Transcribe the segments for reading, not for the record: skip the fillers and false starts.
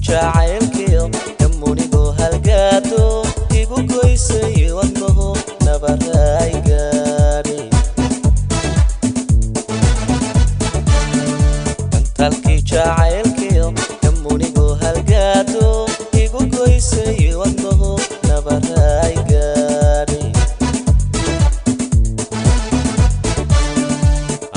jacaylkiyo yamunigo halgaado igu goysay wadnaho nabaray gaadhi kantalkii jacaylkiyo yamunigo halgaado igu goysay wadnaho nabaray gaadhi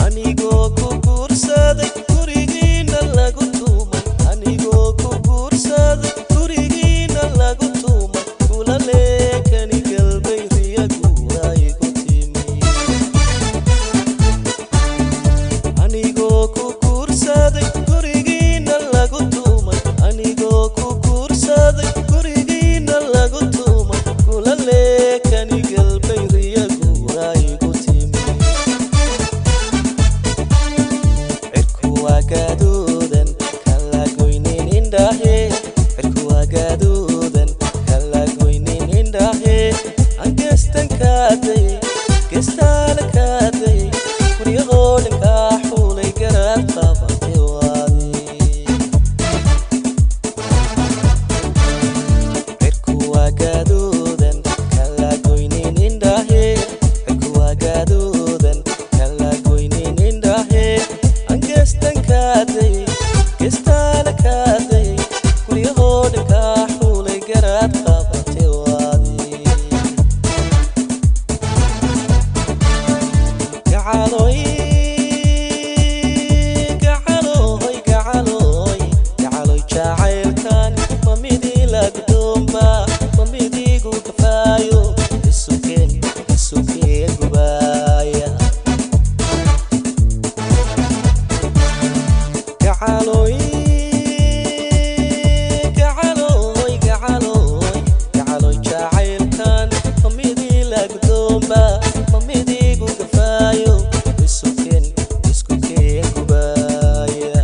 anigoo ku guursaday gurigiina lagu tuumay anigoo ku guursaday gurigiina lagu tuumay kula leekani galbay riyagu igu timi anigoo ku guursaday gurigiina lagu tuumay anigoo ku guursaday gurigiina lagu tuumay kula leekani galbay riyagu igu timi gaduudan kala goynin indhahe cirkuwa gaduudan kala goynin indhahe aan geestan kaaday geestaana kaaday guryahoo dhan kaa xulay garaad qabatay waadi cirkuwa gaduudan kala goynin indhahe cirkuwa gaduudan kala goynin indhahe geestan kaaday geestaana kaaday guryahoo dhan kaa xulay garaad qabatay waadi gacaloy gacaloy gacaloy gacaloy jacaylkan ma midii lagdoomba ma midiigu kafaayo isukeen gubaaya gacaloy gacaloy gacaloy gacaloy jacaylkan ma midii lagdoomba ma midiigu kafaayo isukeen gubaaya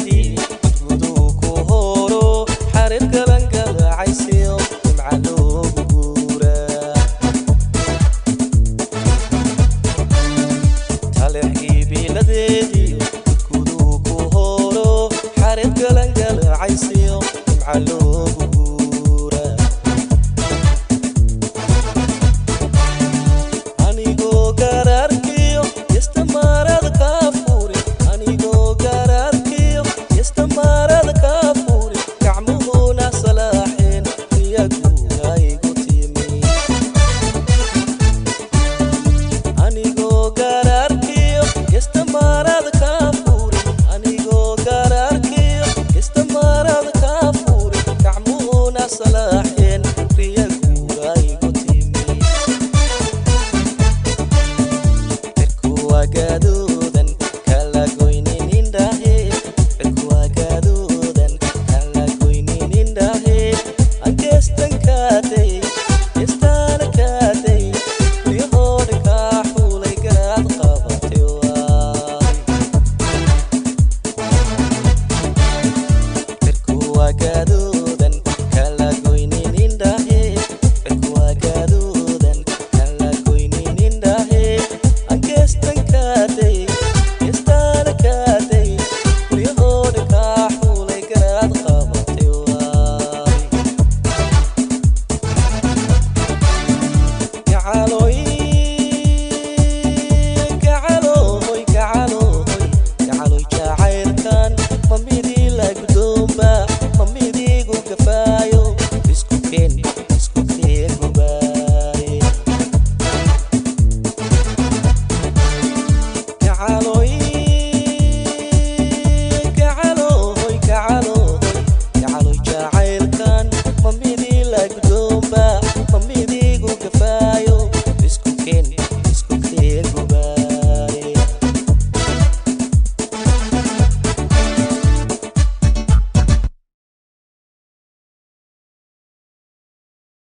gudguduu ku horo xarir galangalacaysiyo nimca loogu guuraa taleexkii biiladeedii gudguduu ku horo xarir galangalacaysiyo nimca loogu guuraa anigoo garaarkiyo yastamaarada kaa furi anigoo garaarkiyo yastamaarada kaa furi gacmuhuna salaaxeen riyagu igu timi anigoo garaarkiyo yastamaarada kaa furi anigoo garaarkiyo yastamaarada kaa furi gacmuhuna salaaxeen riyagu igu timi cirkuwa gaduudan